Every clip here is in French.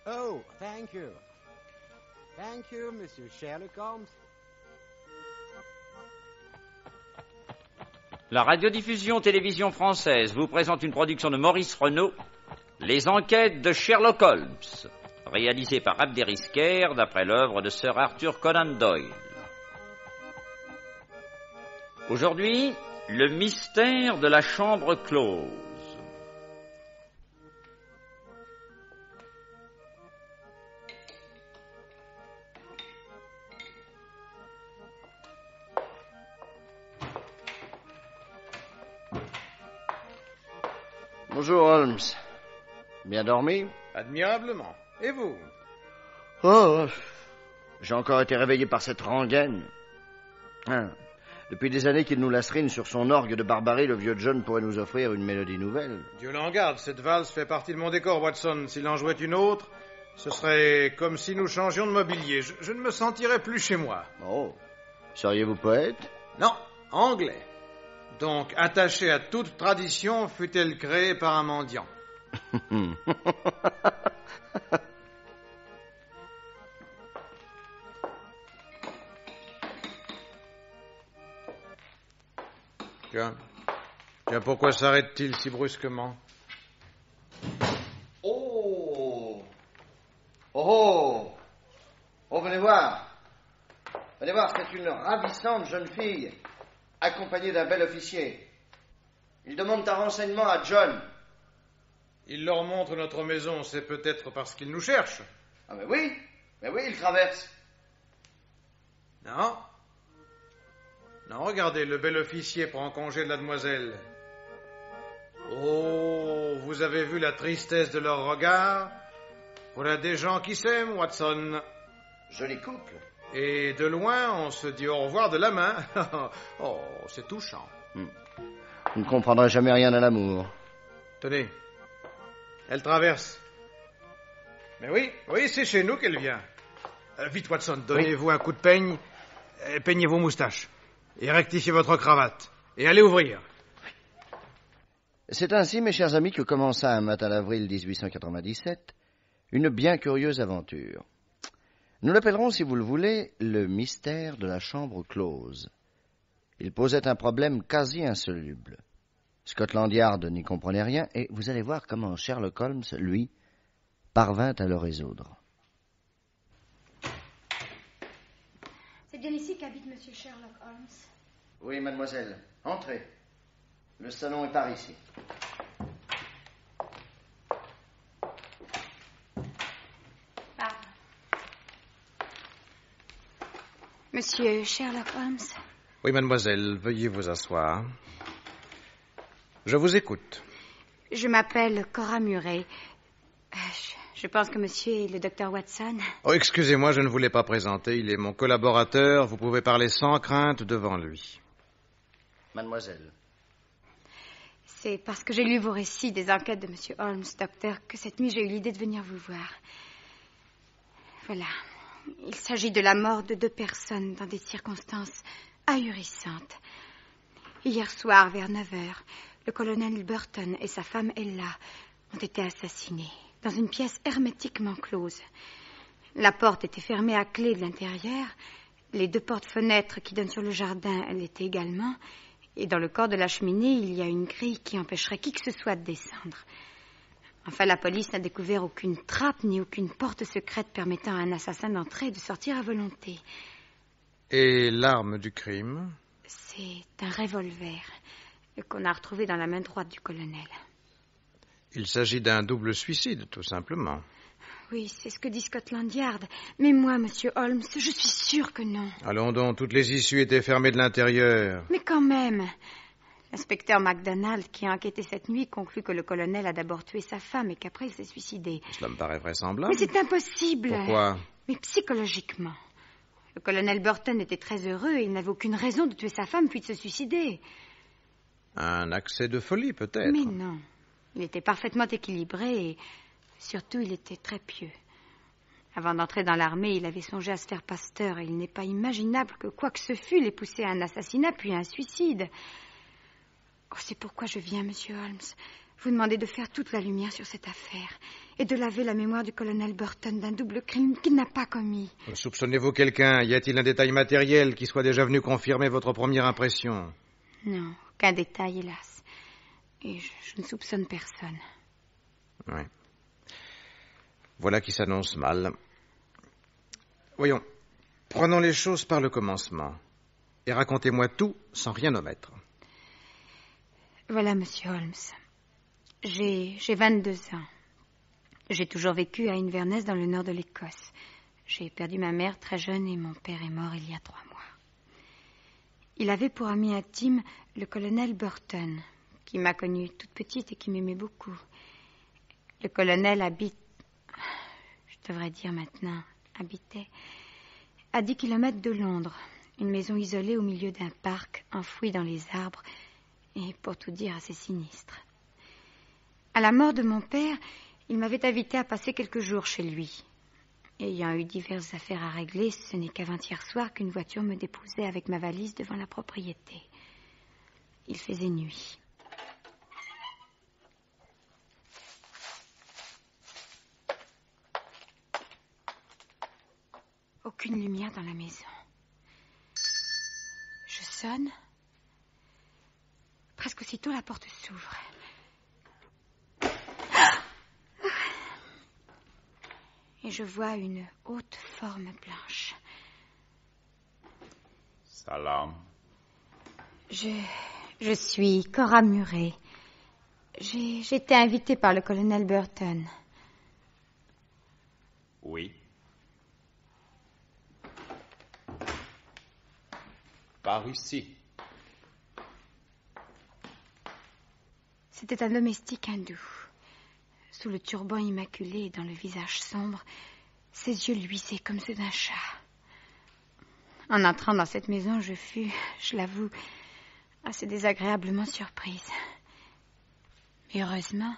Oh, thank you. Thank you, Monsieur Sherlock Holmes. La radiodiffusion télévision française vous présente une production de Maurice Renaud, Les enquêtes de Sherlock Holmes, réalisée par Abder Isker d'après l'œuvre de Sir Arthur Conan Doyle. Aujourd'hui, le mystère de la chambre close. Bonjour Holmes. Bien dormi? Admirablement. Et vous? Oh, j'ai encore été réveillé par cette rengaine. Depuis des années qu'il nous lacerine sur son orgue de barbarie, le vieux John pourrait nous offrir une mélodie nouvelle. Dieu l'en garde, cette valse fait partie de mon décor, Watson. S'il en jouait une autre, ce serait comme si nous changions de mobilier. Je ne me sentirais plus chez moi. Oh, seriez-vous poète? Non, anglais. Donc attaché à toute tradition, fût-elle créée par un mendiant. Tiens, pourquoi s'arrête-t-il si brusquement? Oh, venez voir. Venez voir, c'est une ravissante jeune fille, accompagnée d'un bel officier. Ils demandent un renseignement à John. Il leur montre notre maison, c'est peut-être parce qu'ils nous cherchent. Ah mais oui, ils traversent. Non, regardez, le bel officier prend congé de la demoiselle. Oh, vous avez vu la tristesse de leur regard? Voilà des gens qui s'aiment, Watson. Joli couple. Et de loin, on se dit au revoir de la main. Oh, c'est touchant. Vous ne comprendrez jamais rien à l'amour. Tenez, elle traverse. Mais oui, c'est chez nous qu'elle vient. Vite, Watson, donnez-vous un coup de peigne, peignez vos moustaches, et rectifiez votre cravate, et allez ouvrir. C'est ainsi, mes chers amis, que commença un matin d'avril 1897 une bien curieuse aventure. Nous l'appellerons, si vous le voulez, le mystère de la chambre close. Il posait un problème quasi insoluble. Scotland Yard n'y comprenait rien, et vous allez voir comment Sherlock Holmes, lui, parvint à le résoudre. C'est bien ici qu'habite Monsieur Sherlock Holmes. Oui, mademoiselle. Entrez. Le salon est par ici. Monsieur Sherlock Holmes. Oui, mademoiselle, veuillez vous asseoir. Je vous écoute. Je m'appelle Cora Murray. Je pense que monsieur est le docteur Watson. Oh, excusez-moi, je ne vous l'ai pas présenté. Il est mon collaborateur. Vous pouvez parler sans crainte devant lui. Mademoiselle. C'est parce que j'ai lu vos récits des enquêtes de monsieur Holmes, docteur, que cette nuit j'ai eu l'idée de venir vous voir. Voilà. Il s'agit de la mort de 2 personnes dans des circonstances ahurissantes. Hier soir, vers 9h, le colonel Burton et sa femme Ella ont été assassinés dans une pièce hermétiquement close. La porte était fermée à clé de l'intérieur, les 2 portes-fenêtres qui donnent sur le jardin l'étaient également, et dans le corps de la cheminée, il y a une grille qui empêcherait qui que ce soit de descendre. Enfin, la police n'a découvert aucune trappe ni aucune porte secrète permettant à un assassin d'entrer et de sortir à volonté. Et l'arme du crime? C'est un revolver qu'on a retrouvé dans la main droite du colonel. Il s'agit d'un double suicide, tout simplement. Oui, c'est ce que dit Scotland Yard. Mais moi, monsieur Holmes, je suis sûre que non. Allons donc, toutes les issues étaient fermées de l'intérieur. Mais quand même. L'inspecteur MacDonald, qui a enquêté cette nuit, conclut que le colonel a d'abord tué sa femme et qu'après il s'est suicidé. Cela me paraît vraisemblable. Mais c'est impossible. Pourquoi? Mais psychologiquement. Le colonel Burton était très heureux et il n'avait aucune raison de tuer sa femme puis de se suicider. Un accès de folie, peut-être. Mais non. Il était parfaitement équilibré et surtout il était très pieux. Avant d'entrer dans l'armée, il avait songé à se faire pasteur et il n'est pas imaginable que quoi que ce fût l'ait poussé à un assassinat puis à un suicide. Oh, c'est pourquoi je viens, monsieur Holmes. Vous demandez de faire toute la lumière sur cette affaire et de laver la mémoire du colonel Burton d'un double crime qu'il n'a pas commis. Soupçonnez-vous quelqu'un? Y a-t-il un détail matériel qui soit déjà venu confirmer votre première impression? Non, aucun détail, hélas. Et je ne soupçonne personne. Oui. Voilà qui s'annonce mal. Voyons, prenons les choses par le commencement. Et racontez-moi tout sans rien omettre. Voilà, monsieur Holmes. J'ai 22 ans. J'ai toujours vécu à Inverness, dans le nord de l'Écosse. J'ai perdu ma mère très jeune et mon père est mort il y a 3 mois. Il avait pour ami intime le colonel Burton, qui m'a connue toute petite et qui m'aimait beaucoup. Le colonel habitait à 10 kilomètres de Londres, une maison isolée au milieu d'un parc, enfouie dans les arbres, et pour tout dire assez sinistre. À la mort de mon père, il m'avait invité à passer quelques jours chez lui. Ayant eu diverses affaires à régler, ce n'est qu'avant-hier soir qu'une voiture me déposait avec ma valise devant la propriété. Il faisait nuit. Aucune lumière dans la maison. Je sonne. Presque aussitôt, la porte s'ouvre. Et je vois une haute forme blanche. Salam. Je suis Cora Murray. J'ai été invitée par le colonel Burton. Oui. Par ici. C'était un domestique hindou. Sous le turban immaculé et dans le visage sombre, ses yeux luisaient comme ceux d'un chat. En entrant dans cette maison, je fus, je l'avoue, assez désagréablement surprise. Mais heureusement,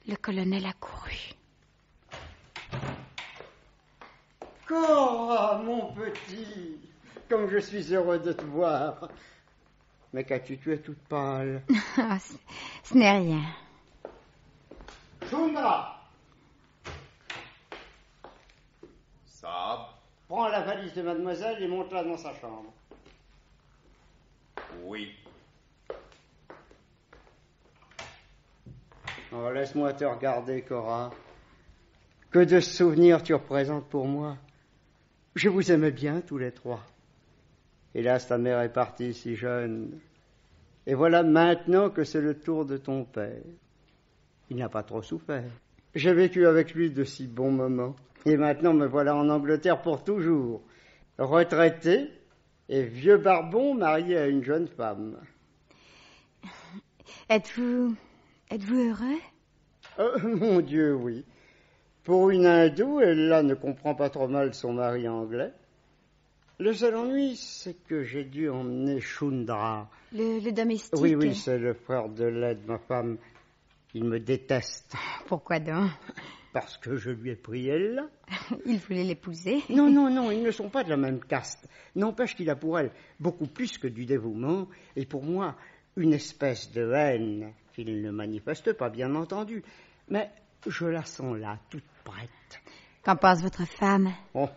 le colonel a couru. Cora, mon petit, comme je suis heureux de te voir. Mais qu'as-tu, tu es toute pâle. Ce n'est rien. Shundra, Sab. prends la valise de mademoiselle et monte-la dans sa chambre. Oui. Oh, laisse-moi te regarder, Cora. Que de souvenirs tu représentes pour moi. Je vous aimais bien tous les trois. Hélas, ta mère est partie si jeune. Et voilà maintenant que c'est le tour de ton père. Il n'a pas trop souffert. J'ai vécu avec lui de si bons moments. Et maintenant me voilà en Angleterre pour toujours. Retraité et vieux barbon marié à une jeune femme. Êtes-vous heureux? Mon Dieu, oui. Pour une hindoue, elle là ne comprend pas trop mal son mari anglais. Le seul ennui, c'est que j'ai dû emmener Shundra. Le domestique? Oui, c'est le frère de lait de ma femme. Il me déteste. Pourquoi donc? Parce que je lui ai pris elle. Il voulait l'épouser? Non, ils ne sont pas de la même caste. N'empêche qu'il a pour elle beaucoup plus que du dévouement, et pour moi, une espèce de haine qu'il ne manifeste pas, bien entendu. Mais je la sens là, toute prête. Qu'en pense votre femme? Oh,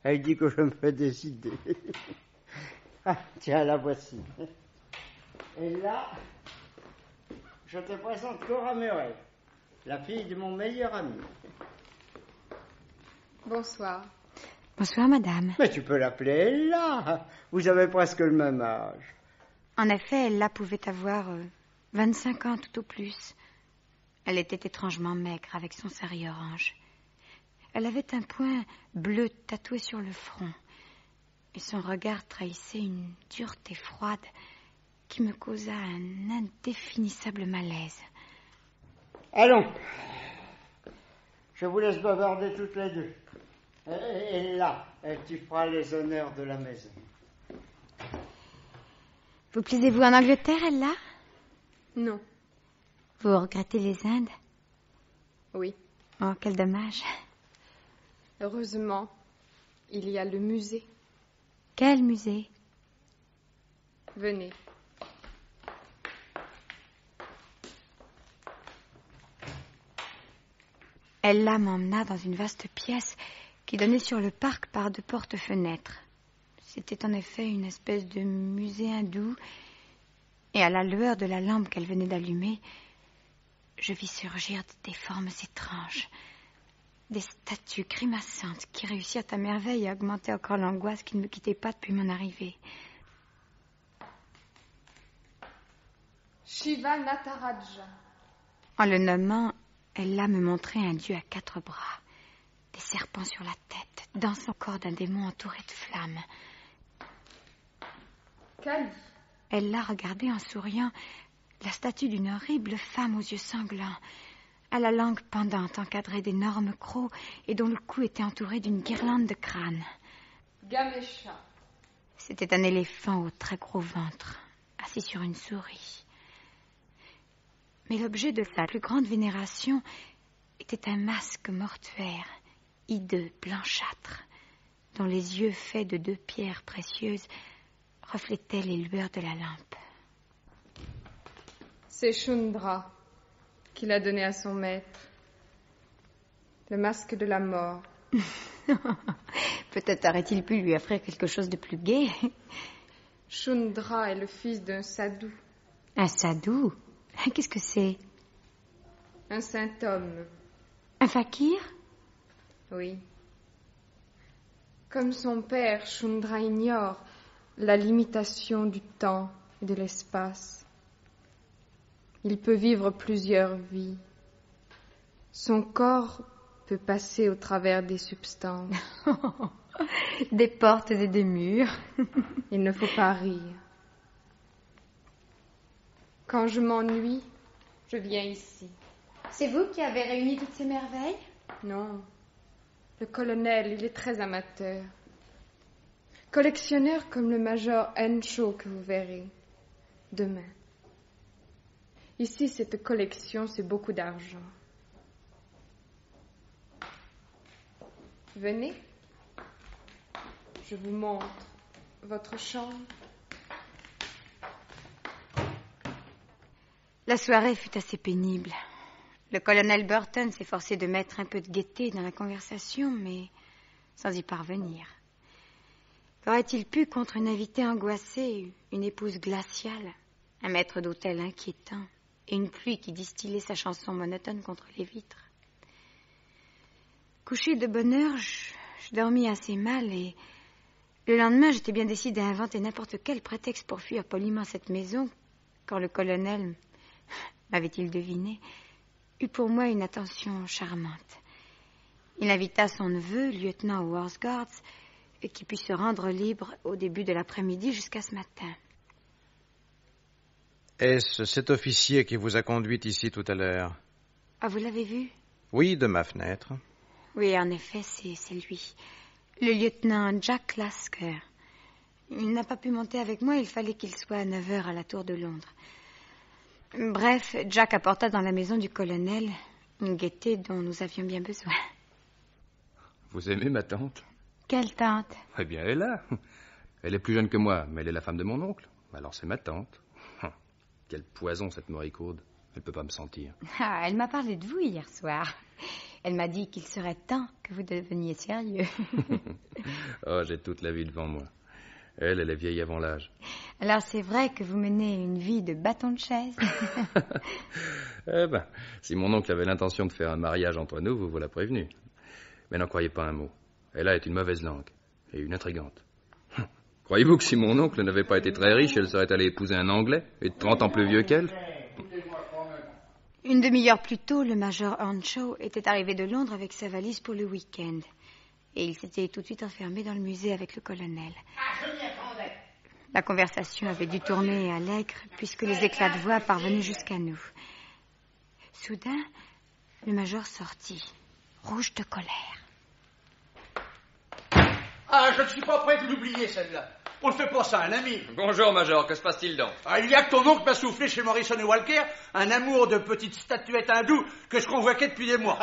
elle dit que je me fais des idées. Ah, tiens, la voici. Et là, je te présente Cora Murray, la fille de mon meilleur ami. Bonsoir. Bonsoir, madame. Mais tu peux l'appeler Ella. Vous avez presque le même âge. En effet, Ella pouvait avoir 25 ans tout au plus. Elle était étrangement maigre avec son sari orange. Elle avait un point bleu tatoué sur le front. Et son regard trahissait une dureté froide qui me causa un indéfinissable malaise. Allons. Je vous laisse bavarder toutes les deux. Et là, tu feras les honneurs de la maison. Vous plaisez-vous en Angleterre, Ella? Non. Vous regrettez les Indes? Oui. Oh, quel dommage. Heureusement, il y a le musée. Quel musée? Venez. Ella m'emmena dans une vaste pièce qui donnait sur le parc par 2 portes-fenêtres. C'était en effet une espèce de musée hindou, et à la lueur de la lampe qu'elle venait d'allumer, je vis surgir des formes étranges, des statues grimaçantes qui réussirent à merveille à augmenter encore l'angoisse qui ne me quittait pas depuis mon arrivée. Shiva Nataraja. En le nommant, Ella me montrait un dieu à 4 bras, des serpents sur la tête, dansant au corps d'un démon entouré de flammes. Kali. Ella regardait en souriant la statue d'une horrible femme aux yeux sanglants, à la langue pendante encadrée d'énormes crocs et dont le cou était entouré d'une guirlande de crânes. Gamesha. C'était un éléphant au très gros ventre, assis sur une souris. Mais l'objet de sa plus grande vénération était un masque mortuaire, hideux, blanchâtre, dont les yeux faits de 2 pierres précieuses reflétaient les lueurs de la lampe. C'est Shundra qu'il a donné à son maître. Le masque de la mort. Peut-être aurait-il pu lui offrir quelque chose de plus gai. Shundra est le fils d'un sadhu. Un sadhu? Qu'est-ce que c'est? Un saint homme. Un fakir? Oui. Comme son père, Shundra ignore la limitation du temps et de l'espace. Il peut vivre plusieurs vies. Son corps peut passer au travers des substances. Des portes et des murs. Il ne faut pas rire. Quand je m'ennuie, je viens ici. C'est vous qui avez réuni toutes ces merveilles? Non. Le colonel, il est très amateur. Collectionneur comme le major Henshaw que vous verrez demain. Ici, cette collection, c'est beaucoup d'argent. Venez. Je vous montre votre chambre. La soirée fut assez pénible. Le colonel Burton s'efforçait de mettre un peu de gaieté dans la conversation, mais sans y parvenir. Qu'aurait-il pu contre une invitée angoissée, une épouse glaciale, un maître d'hôtel inquiétant et une pluie qui distillait sa chanson monotone contre les vitres? Couchée de bonne heure, je dormis assez mal et le lendemain, j'étais bien décidée à inventer n'importe quel prétexte pour fuir poliment cette maison quand le colonel, m'avait-il deviné, eut pour moi une attention charmante. Il invita son neveu, lieutenant aux Horse Guards, qui put se rendre libre au début de l'après-midi jusqu'à ce matin. Est-ce cet officier qui vous a conduite ici tout à l'heure? Ah, vous l'avez vu? Oui, de ma fenêtre. Oui, en effet, c'est lui. Le lieutenant Jack Lasker. Il n'a pas pu monter avec moi, il fallait qu'il soit à 9h à la Tour de Londres. Bref, Jack apporta dans la maison du colonel une gaieté dont nous avions bien besoin. Vous aimez ma tante? Quelle tante? Eh bien, elle est là. Elle est plus jeune que moi, mais elle est la femme de mon oncle. Alors c'est ma tante. Quel poison, cette moricaude. Elle peut pas me sentir. Ah, elle m'a parlé de vous hier soir. Elle m'a dit qu'il serait temps que vous deveniez sérieux. Oh, j'ai toute la vie devant moi. Elle est vieille avant l'âge. Alors c'est vrai que vous menez une vie de bâton de chaise? Eh ben, si mon oncle avait l'intention de faire un mariage entre nous, vous l'a prévenu. Mais n'en croyez pas un mot. Elle est une mauvaise langue et une intrigante. Croyez-vous que si mon oncle n'avait pas été très riche, elle serait allée épouser un Anglais et de 30 ans plus vieux qu'elle? Une demi-heure plus tôt, le major Henshaw était arrivé de Londres avec sa valise pour le week-end. Et il s'était tout de suite enfermé dans le musée avec le colonel. La conversation avait dû tourner à l'aigre puisque les éclats de voix parvenaient jusqu'à nous. Soudain, le major sortit, rouge de colère. Ah, je ne suis pas prêt de l'oublier, celle-là. On ne fait pas ça, un ami. Bonjour, Major, que se passe-t-il donc? Ah, il y a que ton oncle m'a soufflé chez Morrison et Walker un amour de petite statuette hindoue que je convoquais depuis des mois.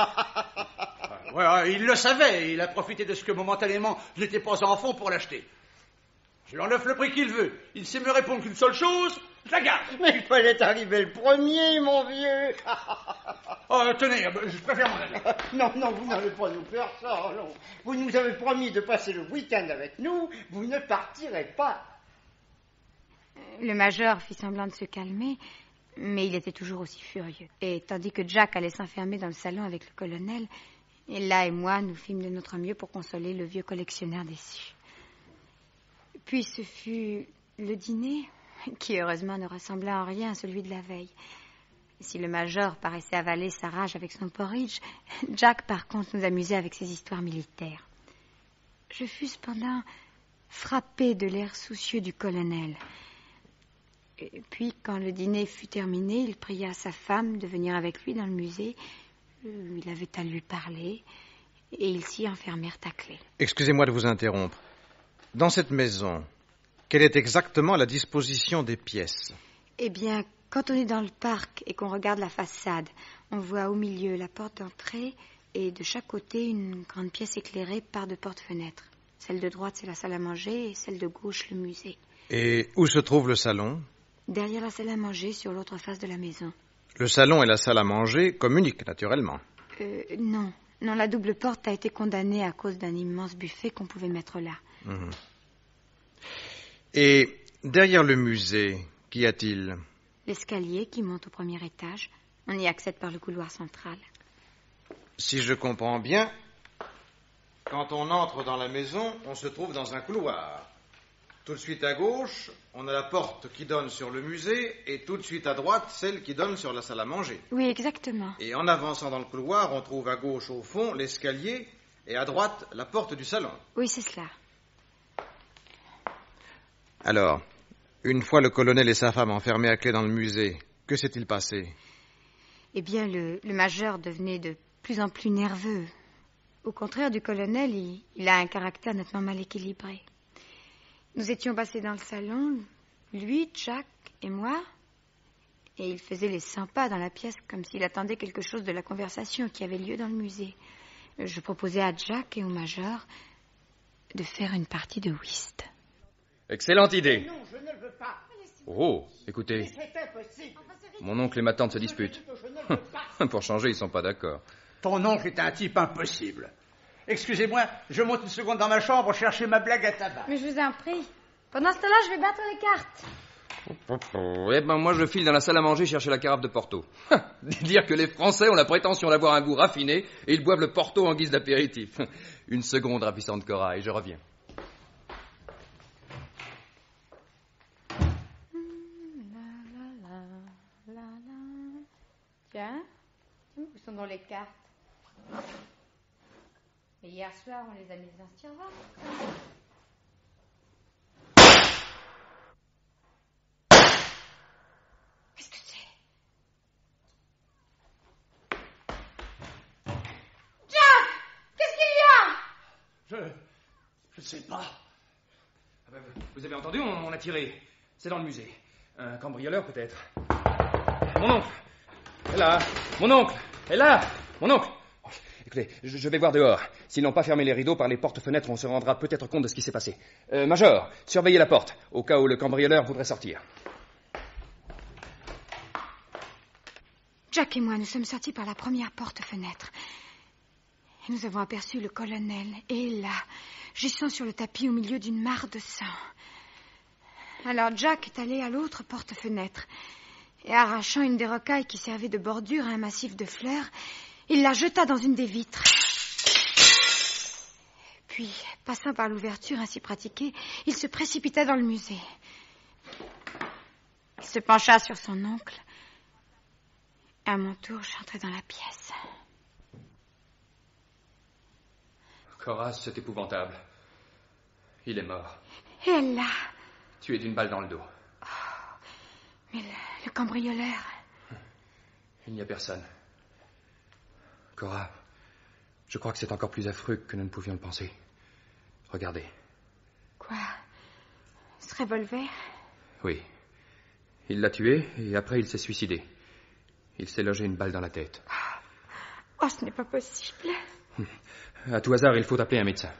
Ouais, il le savait, il a profité de ce que momentanément je n'étais pas en fond pour l'acheter. Je lui en offre le prix qu'il veut. Il sait me répondre qu'une seule chose, Je la garde. Mais il fallait arriver le premier, mon vieux. Oh, tenez, je préfère mon aller. Non, vous n'allez pas nous faire ça, non. Vous nous avez promis de passer le week-end avec nous, vous ne partirez pas. Le major fit semblant de se calmer, mais il était toujours aussi furieux. Et tandis que Jack allait s'enfermer dans le salon avec le colonel, Ella et moi, nous fîmes de notre mieux pour consoler le vieux collectionneur déçu. Puis ce fut le dîner, qui heureusement ne ressembla en rien à celui de la veille. Si le major paraissait avaler sa rage avec son porridge, Jack, par contre, nous amusait avec ses histoires militaires. Je fus cependant frappée de l'air soucieux du colonel. Et puis, quand le dîner fut terminé, il pria sa femme de venir avec lui dans le musée. Il avait à lui parler, et ils s'y enfermèrent à clé. Excusez-moi de vous interrompre. Dans cette maison, quelle est exactement la disposition des pièces? Eh bien, quand on est dans le parc et qu'on regarde la façade, on voit au milieu la porte d'entrée et de chaque côté une grande pièce éclairée par 2 portes-fenêtres. Celle de droite, c'est la salle à manger, et celle de gauche, le musée. Et où se trouve le salon? Derrière la salle à manger, sur l'autre face de la maison. Le salon et la salle à manger communiquent naturellement. Non, la double porte a été condamnée à cause d'un immense buffet qu'on pouvait mettre là. Mmh. Et derrière le musée, qu'y a-t-il? L'escalier qui monte au premier étage. On y accède par le couloir central. Si je comprends bien, quand on entre dans la maison, on se trouve dans un couloir. Tout de suite à gauche, on a la porte qui donne sur le musée, et tout de suite à droite, celle qui donne sur la salle à manger. Oui, exactement. Et en avançant dans le couloir, on trouve à gauche, au fond, l'escalier, et à droite, la porte du salon. Oui, c'est cela. Alors, une fois le colonel et sa femme enfermés à clé dans le musée, que s'est-il passé? Eh bien, le major devenait de plus en plus nerveux. Au contraire du colonel, il a un caractère nettement mal équilibré. Nous étions passés dans le salon, lui, Jack et moi, et il faisait les 100 pas dans la pièce comme s'il attendait quelque chose de la conversation qui avait lieu dans le musée. Je proposais à Jack et au major de faire une partie de whist. Excellente idée. Non, je ne veux pas. Oh, écoutez, C'est impossible. mon oncle et ma tante se disputent. Je ne veux pas. Pour changer, ils sont pas d'accord. Ton oncle est un type impossible. Excusez-moi, je monte une seconde dans ma chambre chercher ma blague à tabac. Mais je vous en prie. Pendant ce temps-là, je vais battre les cartes. Eh ben, moi, je file dans la salle à manger chercher la carafe de Porto. Dire que les Français ont la prétention d'avoir un goût raffiné et ils boivent le Porto en guise d'apéritif. Une seconde, ravissante Cora, et je reviens. Tiens, où sont donc les cartes? Et hier soir, on les a mises dans ce tiroir. Qu'est-ce que c'est? Jack! Qu'est-ce qu'il y a? Je sais pas. Ah ben, vous avez entendu, on a tiré. C'est dans le musée. Un cambrioleur, peut-être. Mon oncle est là. Mon oncle est là. Mon oncle. Oh, écoutez, je vais voir dehors. S'ils n'ont pas fermé les rideaux par les portes-fenêtres, on se rendra peut-être compte de ce qui s'est passé. Major, surveillez la porte, au cas où le cambrioleur voudrait sortir. Jack et moi, nous sommes sortis par la première porte-fenêtre. Et nous avons aperçu le colonel, et là, gissant sur le tapis au milieu d'une mare de sang. Alors Jack est allé à l'autre porte-fenêtre, et arrachant une des rocailles qui servait de bordure à un massif de fleurs, il la jeta dans une des vitres. Puis, passant par l'ouverture ainsi pratiquée, il se précipita dans le musée. Il se pencha sur son oncle. À mon tour, j'entrai dans la pièce. Cora, c'est épouvantable. Il est mort. Et elle là. Tué d'une balle dans le dos. Oh, mais le cambrioleur. Il n'y a personne. Cora, je crois que c'est encore plus affreux que nous ne pouvions le penser. Regardez. Quoi? Ce revolver? Oui. Il l'a tué et après il s'est suicidé. Il s'est logé une balle dans la tête. Oh, ce n'est pas possible. À tout hasard, il faut appeler un médecin.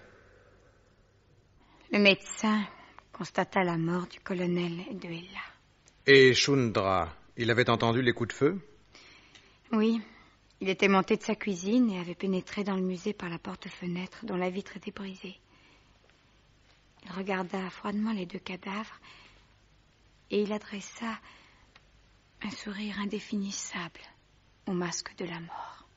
Le médecin constata la mort du colonel et de Ella. Et Shundra, il avait entendu les coups de feu? Oui. Il était monté de sa cuisine et avait pénétré dans le musée par la porte-fenêtre dont la vitre était brisée. Il regarda froidement les 2 cadavres et il adressa un sourire indéfinissable au masque de la mort.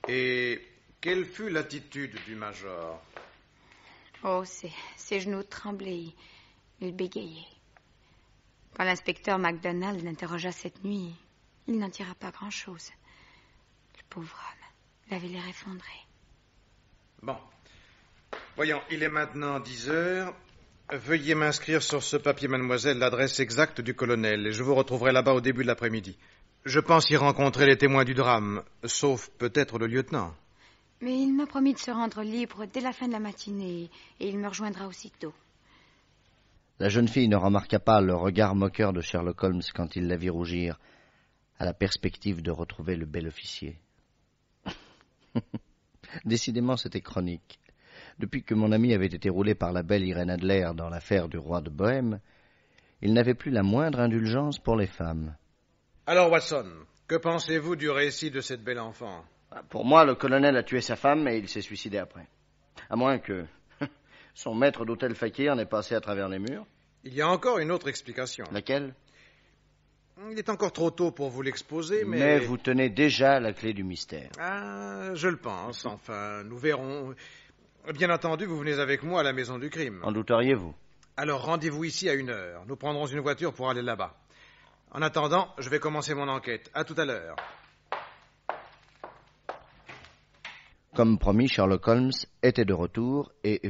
Et quelle fut l'attitude du major? Oh, ses genoux tremblaient, il bégayait. Quand l'inspecteur MacDonald l'interrogea cette nuit, il n'en tira pas grand-chose. Le pauvre homme, il avait l'air effondré. Bon. Voyons, il est maintenant 10 heures. Veuillez m'inscrire sur ce papier, mademoiselle, l'adresse exacte du colonel, et je vous retrouverai là-bas au début de l'après-midi. Je pense y rencontrer les témoins du drame, sauf peut-être le lieutenant. Mais il m'a promis de se rendre libre dès la fin de la matinée, et il me rejoindra aussitôt. La jeune fille ne remarqua pas le regard moqueur de Sherlock Holmes quand il la vit rougir à la perspective de retrouver le bel officier. Décidément, c'était chronique. Depuis que mon ami avait été roulé par la belle Irène Adler dans l'affaire du roi de Bohême, il n'avait plus la moindre indulgence pour les femmes. Alors, Watson, que pensez-vous du récit de cette belle enfant? Pour moi, le colonel a tué sa femme et il s'est suicidé après. À moins que son maître d'hôtel fakir n'ait passé à travers les murs. Il y a encore une autre explication. Laquelle? Il est encore trop tôt pour vous l'exposer, mais... Mais vous tenez déjà la clé du mystère. Ah, je le pense. Enfin, nous verrons. Bien entendu, vous venez avec moi à la maison du crime. En douteriez-vous? Alors, rendez-vous ici à 1h. Nous prendrons une voiture pour aller là-bas. En attendant, je vais commencer mon enquête. À tout à l'heure. Comme promis, Sherlock Holmes était de retour et,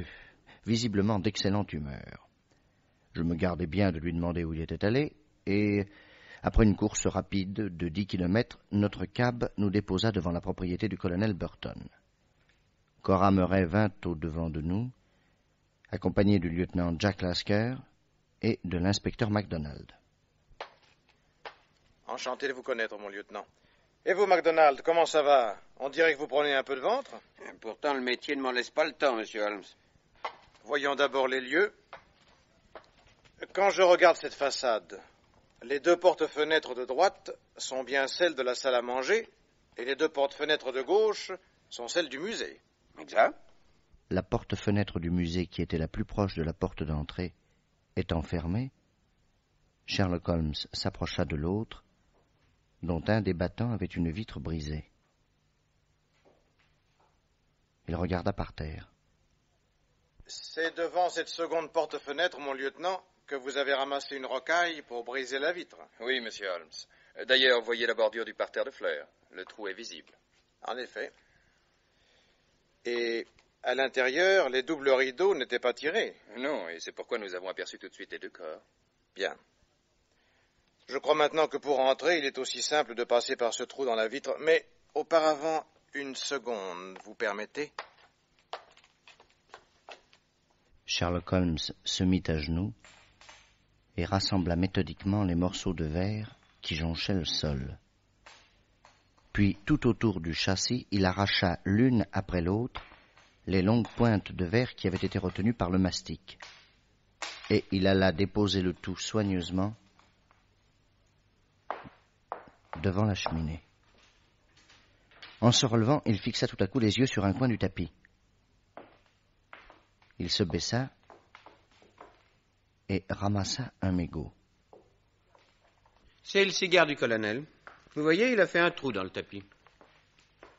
visiblement, d'excellente humeur. Je me gardais bien de lui demander où il était allé et... Après une course rapide de 10 kilomètres, notre cab nous déposa devant la propriété du colonel Burton. Cora Murray vint au-devant de nous, accompagnée du lieutenant Jack Lasker et de l'inspecteur MacDonald. Enchanté de vous connaître, mon lieutenant. Et vous, MacDonald, comment ça va? On dirait que vous prenez un peu de ventre. Pourtant, le métier ne m'en laisse pas le temps, monsieur Holmes. Voyons d'abord les lieux. Quand je regarde cette façade... Les 2 portes-fenêtres de droite sont bien celles de la salle à manger, et les 2 portes-fenêtres de gauche sont celles du musée. Exact. La porte-fenêtre du musée, qui était la plus proche de la porte d'entrée, étant fermée, Sherlock Holmes s'approcha de l'autre, dont un des battants avait une vitre brisée. Il regarda par terre. C'est devant cette seconde porte-fenêtre, mon lieutenant, que vous avez ramassé une rocaille pour briser la vitre. Oui, monsieur Holmes. D'ailleurs, voyez la bordure du parterre de fleurs. Le trou est visible. En effet. Et à l'intérieur, les doubles rideaux n'étaient pas tirés. Non, et c'est pourquoi nous avons aperçu tout de suite les 2 corps. Bien. Je crois maintenant que pour entrer, il est aussi simple de passer par ce trou dans la vitre. Mais auparavant, une seconde, vous permettez? Sherlock Holmes se mit à genoux et rassembla méthodiquement les morceaux de verre qui jonchaient le sol. Puis, tout autour du châssis, il arracha l'une après l'autre les longues pointes de verre qui avaient été retenues par le mastic. Et il alla déposer le tout soigneusement devant la cheminée. En se relevant, il fixa tout à coup les yeux sur un coin du tapis. Il se baissa et ramassa un mégot. C'est le cigare du colonel. Vous voyez, il a fait un trou dans le tapis.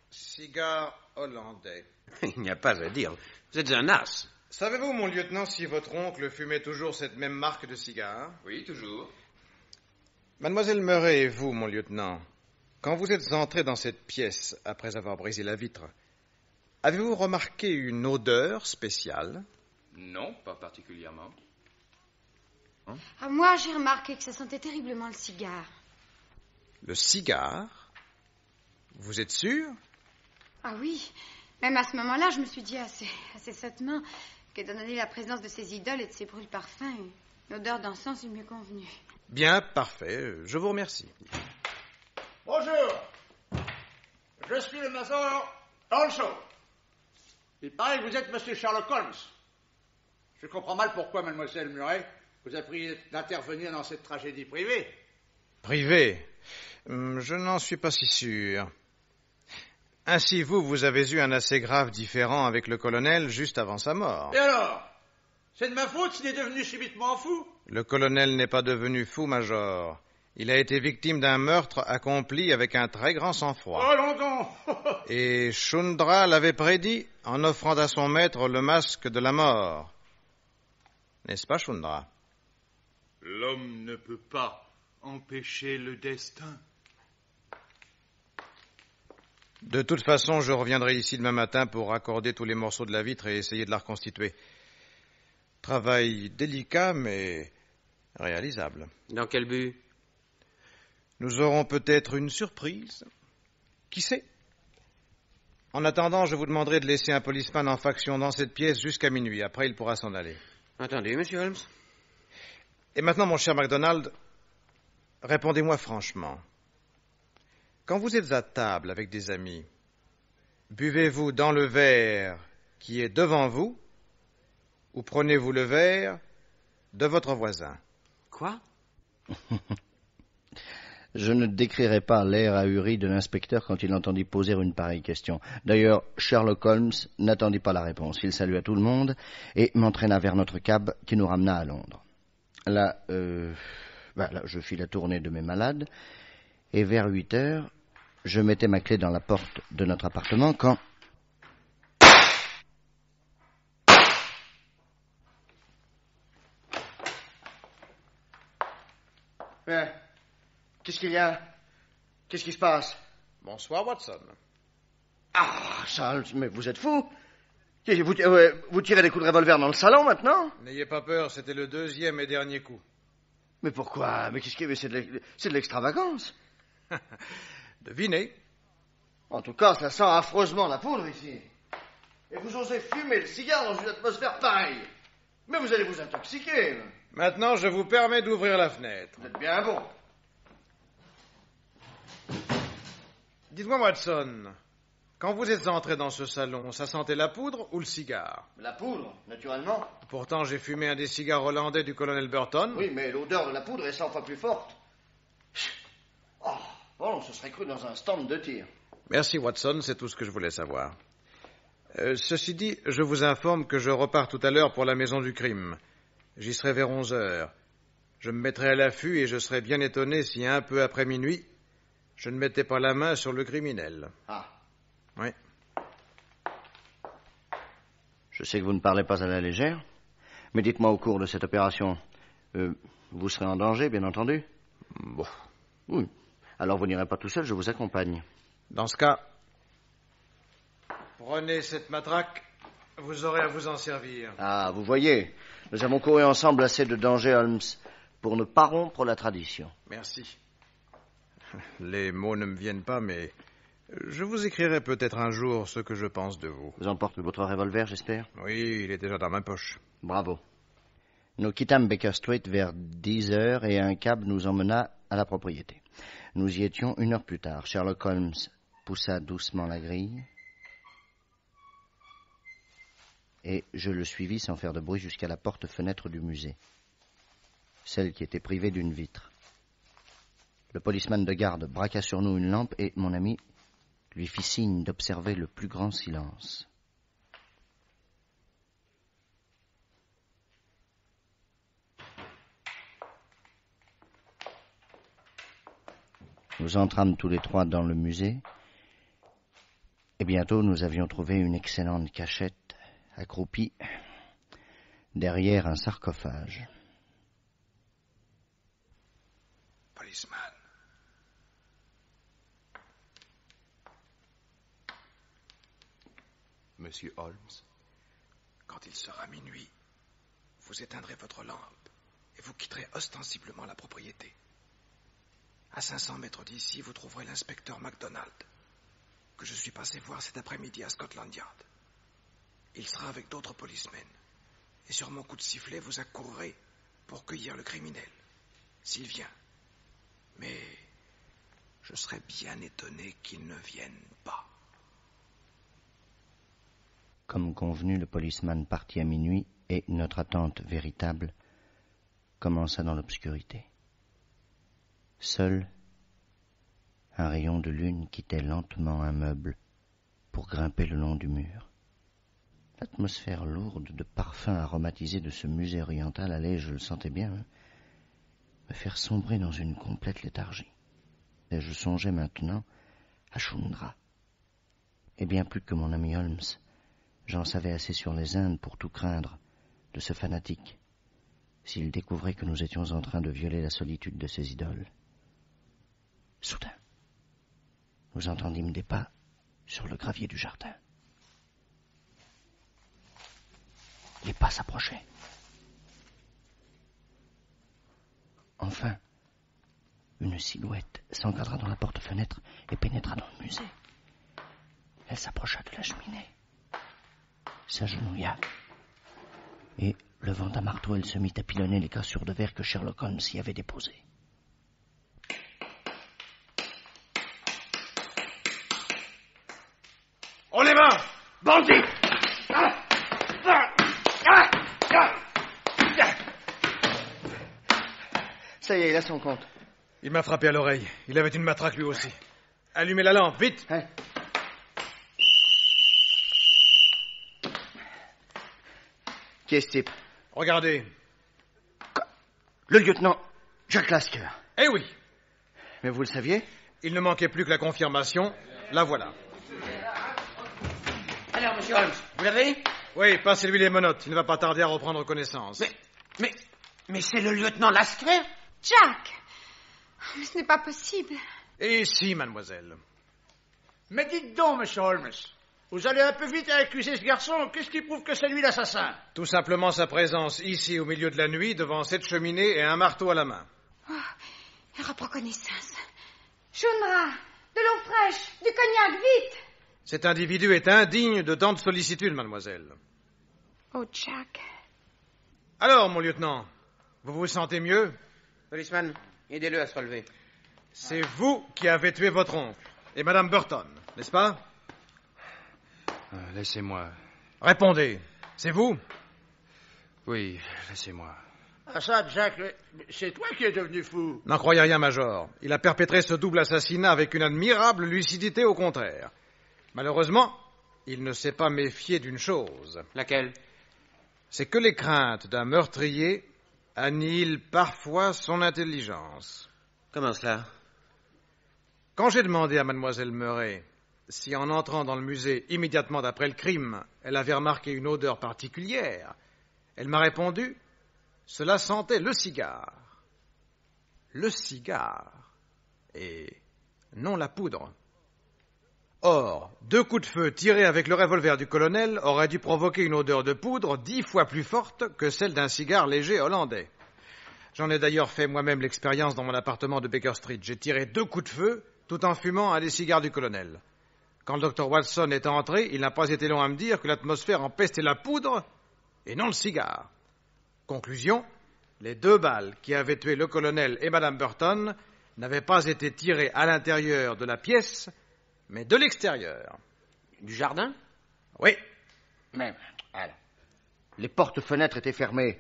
Cigare hollandais. Il n'y a pas à dire. Vous êtes un as. Savez-vous, mon lieutenant, si votre oncle fumait toujours cette même marque de cigare? Oui, toujours. Mademoiselle Murray et vous, mon lieutenant, quand vous êtes entré dans cette pièce après avoir brisé la vitre, avez-vous remarqué une odeur spéciale? Non, pas particulièrement. Ah, moi, j'ai remarqué que ça sentait terriblement le cigare. Le cigare? Vous êtes sûr? Ah oui. Même à ce moment-là, je me suis dit assez sottement qu'étant donné la présence de ces idoles et de ces brûle-parfums, une odeur d'encens est mieux convenue. Bien, parfait. Je vous remercie. Bonjour. Je suis le major Alonso. Il paraît que vous êtes monsieur Sherlock Holmes. Je comprends mal pourquoi, mademoiselle Murray, vous a prié d'intervenir dans cette tragédie privée. Privé? Je n'en suis pas si sûr. Ainsi, vous avez eu un assez grave différend avec le colonel juste avant sa mort. Et alors? C'est de ma faute s'il est devenu subitement fou? Le colonel n'est pas devenu fou, Major. Il a été victime d'un meurtre accompli avec un très grand sang-froid. Oh, London. Et Shundra l'avait prédit en offrant à son maître le masque de la mort. N'est-ce pas, Shundra? L'homme ne peut pas empêcher le destin. De toute façon, je reviendrai ici demain matin pour raccorder tous les morceaux de la vitre et essayer de la reconstituer. Travail délicat, mais réalisable. Dans quel but? Nous aurons peut-être une surprise. Qui sait? En attendant, je vous demanderai de laisser un policeman en faction dans cette pièce jusqu'à minuit. Après, il pourra s'en aller. Attendez, monsieur Holmes. Et maintenant, mon cher MacDonald, répondez-moi franchement. Quand vous êtes à table avec des amis, buvez-vous dans le verre qui est devant vous ou prenez-vous le verre de votre voisin? Quoi? Je ne décrirai pas l'air ahuri de l'inspecteur quand il entendit poser une pareille question. D'ailleurs, Sherlock Holmes n'attendit pas la réponse. Il salua tout le monde et m'entraîna vers notre cab qui nous ramena à Londres. Là, je fis la tournée de mes malades et vers 8 heures, je mettais ma clé dans la porte de notre appartement quand... Qu'est-ce qu'il y a? Qu'est-ce qui se passe? Bonsoir, Watson. Ah, Charles, mais vous êtes fou. Vous tirez des coups de revolver dans le salon, maintenant? N'ayez pas peur, c'était le deuxième et dernier coup. Mais pourquoi? Mais qu'est-ce que c'est de l'extravagance. Devinez. En tout cas, ça sent affreusement la poudre, ici. Et vous osez fumer le cigare dans une atmosphère pareille. Mais vous allez vous intoxiquer. Maintenant, je vous permets d'ouvrir la fenêtre. Vous êtes bien bon. Dites-moi, Watson, quand vous êtes entré dans ce salon, ça sentait la poudre ou le cigare? La poudre, naturellement. Pourtant, j'ai fumé un des cigares hollandais du colonel Burton. Oui, mais l'odeur de la poudre est 100 fois plus forte. Oh, bon, on se serait cru dans un stand de tir. Merci, Watson, c'est tout ce que je voulais savoir. Ceci dit, je vous informe que je repars tout à l'heure pour la maison du crime. J'y serai vers 11 heures. Je me mettrai à l'affût et je serai bien étonné si un peu après minuit, je ne mettais pas la main sur le criminel. Ah. Oui. Je sais que vous ne parlez pas à la légère, mais dites-moi au cours de cette opération, vous serez en danger, bien entendu? Bon. Oui. Alors vous n'irez pas tout seul, je vous accompagne. Dans ce cas, prenez cette matraque, vous aurez à vous en servir. Ah, vous voyez, nous avons couru ensemble assez de dangers, Holmes, pour ne pas rompre la tradition. Merci. Les mots ne me viennent pas, mais je vous écrirai peut-être un jour ce que je pense de vous. Vous emportez votre revolver, j'espère? Oui, il est déjà dans ma poche. Bravo. Nous quittâmes Baker Street vers 10 heures et un cab nous emmena à la propriété. Nous y étions 1 heure plus tard. Sherlock Holmes poussa doucement la grille et je le suivis sans faire de bruit jusqu'à la porte-fenêtre du musée, celle qui était privée d'une vitre. Le policeman de garde braqua sur nous une lampe et mon ami lui fit signe d'observer le plus grand silence. Nous entrâmes tous les trois dans le musée et bientôt nous avions trouvé une excellente cachette accroupie derrière un sarcophage. Policeman. Monsieur Holmes, quand il sera minuit, vous éteindrez votre lampe et vous quitterez ostensiblement la propriété. À 500 mètres d'ici, vous trouverez l'inspecteur MacDonald, que je suis passé voir cet après-midi à Scotland Yard. Il sera avec d'autres policemen, et sur mon coup de sifflet, vous accourrez pour cueillir le criminel, s'il vient. Mais je serais bien étonné qu'il ne vienne pas. Comme convenu, le policeman partit à minuit et notre attente véritable commença dans l'obscurité. Seul un rayon de lune quittait lentement un meuble pour grimper le long du mur. L'atmosphère lourde de parfums aromatisés de ce musée oriental allait, je le sentais bien, me faire sombrer dans une complète léthargie. Et je songeais maintenant à Shundra. Et bien plus que mon ami Holmes, j'en savais assez sur les Indes pour tout craindre de ce fanatique, s'il découvrait que nous étions en train de violer la solitude de ses idoles. Soudain, nous entendîmes des pas sur le gravier du jardin. Les pas s'approchaient. Enfin, une silhouette s'encadra dans la porte-fenêtre et pénétra dans le musée. Elle s'approcha de la cheminée, s'agenouilla, et, levant un marteau, elle se mit à pilonner les cassures de verre que Sherlock Holmes y avait déposées. On les mains, bandits! Ça y est, il a son compte. Il m'a frappé à l'oreille. Il avait une matraque lui aussi. Allumez la lampe, vite! Hein? Qui est ce type? Regardez. Le lieutenant Jack Lasker. Eh oui! Mais vous le saviez? Il ne manquait plus que la confirmation. La voilà. Alors, monsieur Holmes, vous l'avez? Oui, passez-lui les menottes. Il ne va pas tarder à reprendre connaissance. Mais c'est le lieutenant Lasker? Jack! Mais ce n'est pas possible. Et si, mademoiselle. Mais dites donc, monsieur Holmes, vous allez un peu vite à accuser ce garçon. Qu'est-ce qui prouve que c'est lui l'assassin? Tout simplement sa présence ici au milieu de la nuit, devant cette cheminée et un marteau à la main. Oh, il reprend connaissance. Shundra, de l'eau fraîche, du cognac, vite! Cet individu est indigne de tant de sollicitude, mademoiselle. Oh, Jack. Alors, mon lieutenant, vous vous sentez mieux? Policeman, aidez-le à se relever. C'est vous qui avez tué votre oncle et madame Burton, n'est-ce pas? Laissez-moi. Répondez, c'est vous? Oui, laissez-moi. Ah ça, Jack, c'est toi qui es devenu fou. N'en croyez rien, Major. Il a perpétré ce double assassinat avec une admirable lucidité au contraire. Malheureusement, il ne s'est pas méfié d'une chose. Laquelle? C'est que les craintes d'un meurtrier annihilent parfois son intelligence. Comment cela? Quand j'ai demandé à mademoiselle Murray si en entrant dans le musée immédiatement d'après le crime, elle avait remarqué une odeur particulière, elle m'a répondu « Cela sentait le cigare. » Le cigare, et non la poudre. Or, 2 coups de feu tirés avec le revolver du colonel auraient dû provoquer une odeur de poudre 10 fois plus forte que celle d'un cigare léger hollandais. J'en ai d'ailleurs fait moi-même l'expérience dans mon appartement de Baker Street. J'ai tiré 2 coups de feu tout en fumant un des cigares du colonel. Quand le docteur Watson est entré, il n'a pas été long à me dire que l'atmosphère empestait la poudre et non le cigare. Conclusion, les 2 balles qui avaient tué le colonel et madame Burton n'avaient pas été tirées à l'intérieur de la pièce, mais de l'extérieur. Du jardin? Oui. Mais, alors, les portes-fenêtres étaient fermées.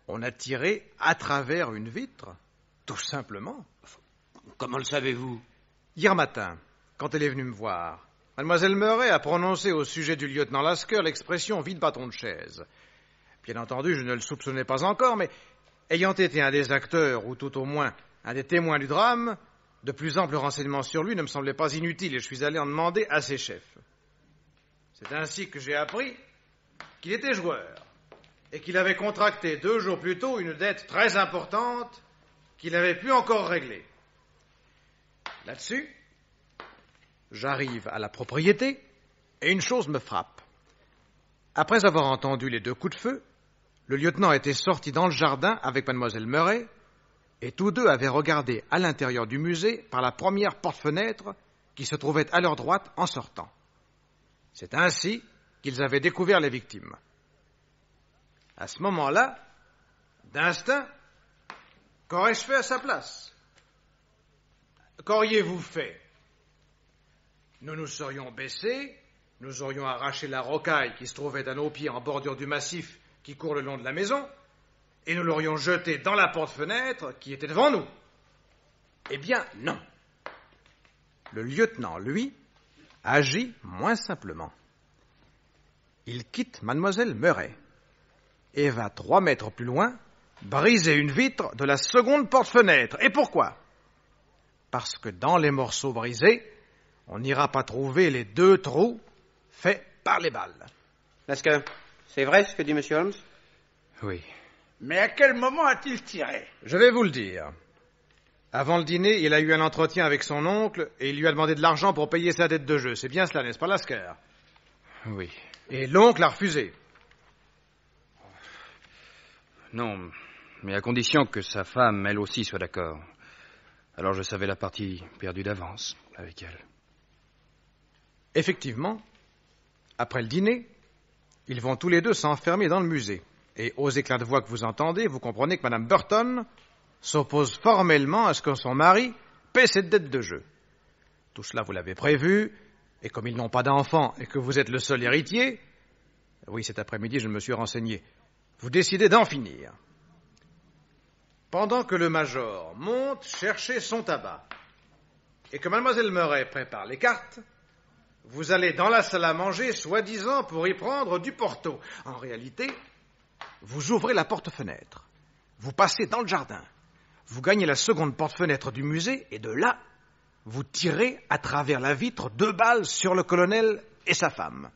On a tiré à travers une vitre, tout simplement. Comment le savez-vous? Hier matin, quand elle est venue me voir, mademoiselle Murray a prononcé au sujet du lieutenant Lasker l'expression vide bâton de chaise. Bien entendu, je ne le soupçonnais pas encore, mais ayant été un des acteurs, ou tout au moins un des témoins du drame, de plus amples renseignements sur lui ne me semblaient pas inutiles et je suis allé en demander à ses chefs. C'est ainsi que j'ai appris qu'il était joueur et qu'il avait contracté 2 jours plus tôt une dette très importante qu'il n'avait plus encore réglée. Là-dessus, j'arrive à la propriété et une chose me frappe. Après avoir entendu les 2 coups de feu, le lieutenant était sorti dans le jardin avec mademoiselle Murray et tous 2 avaient regardé à l'intérieur du musée par la première porte-fenêtre qui se trouvait à leur droite en sortant. C'est ainsi qu'ils avaient découvert les victimes. À ce moment-là, d'instinct, qu'aurais-je fait à sa place? Qu'auriez-vous fait? Nous nous serions baissés, nous aurions arraché la rocaille qui se trouvait à nos pieds en bordure du massif qui court le long de la maison, et nous l'aurions jeté dans la porte-fenêtre qui était devant nous. Eh bien, non. Le lieutenant, lui, agit moins simplement. Il quitte mademoiselle Murray et va 3 mètres plus loin briser une vitre de la seconde porte-fenêtre. Et pourquoi? Parce que dans les morceaux brisés, on n'ira pas trouver les 2 trous faits par les balles. Est-ce que c'est vrai ce que dit M. Holmes? Oui. Mais à quel moment a-t-il tiré? Je vais vous le dire. Avant le dîner, il a eu un entretien avec son oncle et il lui a demandé de l'argent pour payer sa dette de jeu. C'est bien cela, n'est-ce pas, Lasker? Oui. Et l'oncle a refusé. Non, mais à condition que sa femme, elle aussi, soit d'accord. Alors je savais la partie perdue d'avance avec elle. Effectivement, après le dîner, ils vont tous les deux s'enfermer dans le musée. Et aux éclats de voix que vous entendez, vous comprenez que Mme Burton s'oppose formellement à ce que son mari paie cette dette de jeu. Tout cela, vous l'avez prévu, et comme ils n'ont pas d'enfants et que vous êtes le seul héritier, oui, cet après-midi, je me suis renseigné, vous décidez d'en finir. Pendant que le major monte chercher son tabac et que mademoiselle Murray prépare les cartes, vous allez dans la salle à manger, soi-disant pour y prendre du porto. En réalité, vous ouvrez la porte-fenêtre, vous passez dans le jardin, vous gagnez la seconde porte-fenêtre du musée et de là, vous tirez à travers la vitre 2 balles sur le colonel et sa femme.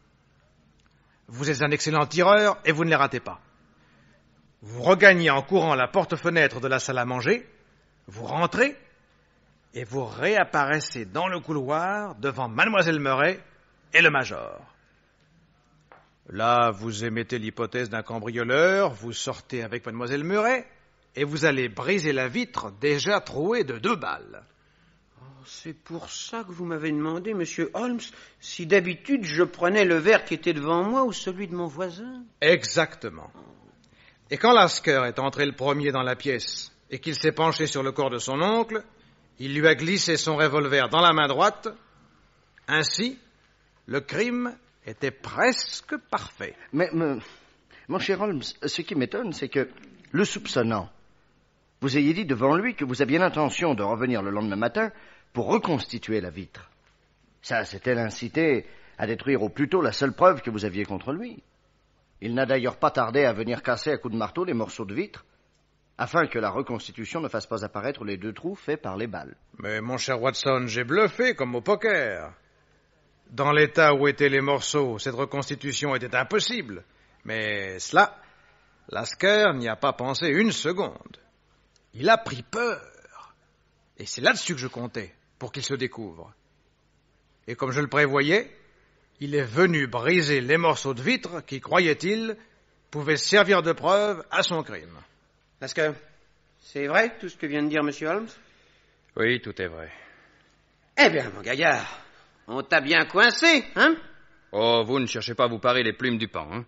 Vous êtes un excellent tireur et vous ne les ratez pas. Vous regagnez en courant la porte-fenêtre de la salle à manger, vous rentrez et vous réapparaissez dans le couloir devant mademoiselle Murray et le major. Là, vous émettez l'hypothèse d'un cambrioleur, vous sortez avec mademoiselle Murray et vous allez briser la vitre déjà trouée de 2 balles. C'est pour ça que vous m'avez demandé, Monsieur Holmes, si d'habitude je prenais le verre qui était devant moi ou celui de mon voisin. Exactement. Et quand Lasker est entré le premier dans la pièce et qu'il s'est penché sur le corps de son oncle, il lui a glissé son revolver dans la main droite. Ainsi, le crime était presque parfait. Mais, mon cher Holmes, ce qui m'étonne, c'est que, le soupçonnant, vous ayez dit devant lui que vous aviez l'intention de revenir le lendemain matin pour reconstituer la vitre. Ça, c'était l'inciter à détruire au plus tôt la seule preuve que vous aviez contre lui. Il n'a d'ailleurs pas tardé à venir casser à coups de marteau les morceaux de vitre, afin que la reconstitution ne fasse pas apparaître les 2 trous faits par les balles. Mais mon cher Watson, j'ai bluffé comme au poker. Dans l'état où étaient les morceaux, cette reconstitution était impossible. Mais cela, Lasker n'y a pas pensé une seconde. Il a pris peur. Et c'est là-dessus que je comptais, pour qu'il se découvre. Et comme je le prévoyais, il est venu briser les morceaux de vitre qui, croyait-il, pouvaient servir de preuve à son crime. Est-ce que c'est vrai tout ce que vient de dire M. Holmes? Oui, tout est vrai. Eh bien, mon gaillard, on t'a bien coincé, hein? Oh, vous ne cherchez pas à vous parer les plumes du pan, hein?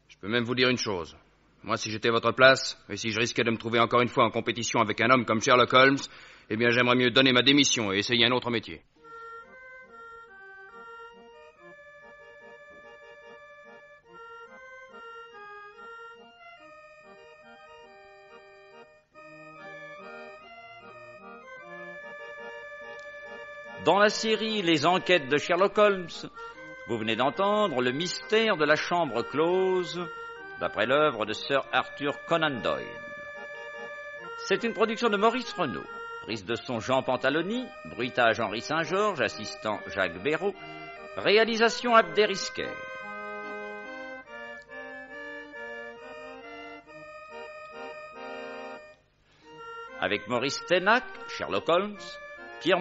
Je peux même vous dire une chose. Moi, si j'étais à votre place, et si je risquais de me trouver encore une fois en compétition avec un homme comme Sherlock Holmes, eh bien, j'aimerais mieux donner ma démission et essayer un autre métier. Dans la série Les enquêtes de Sherlock Holmes, vous venez d'entendre Le mystère de la chambre close, d'après l'œuvre de Sir Arthur Conan Doyle. C'est une production de Maurice Renaud. Prise de son Jean Pantaloni, bruitage Henri Saint-Georges, assistant Jacques Béraud, réalisation Abderricquer. Avec Maurice Ténac, Sherlock Holmes, Pierre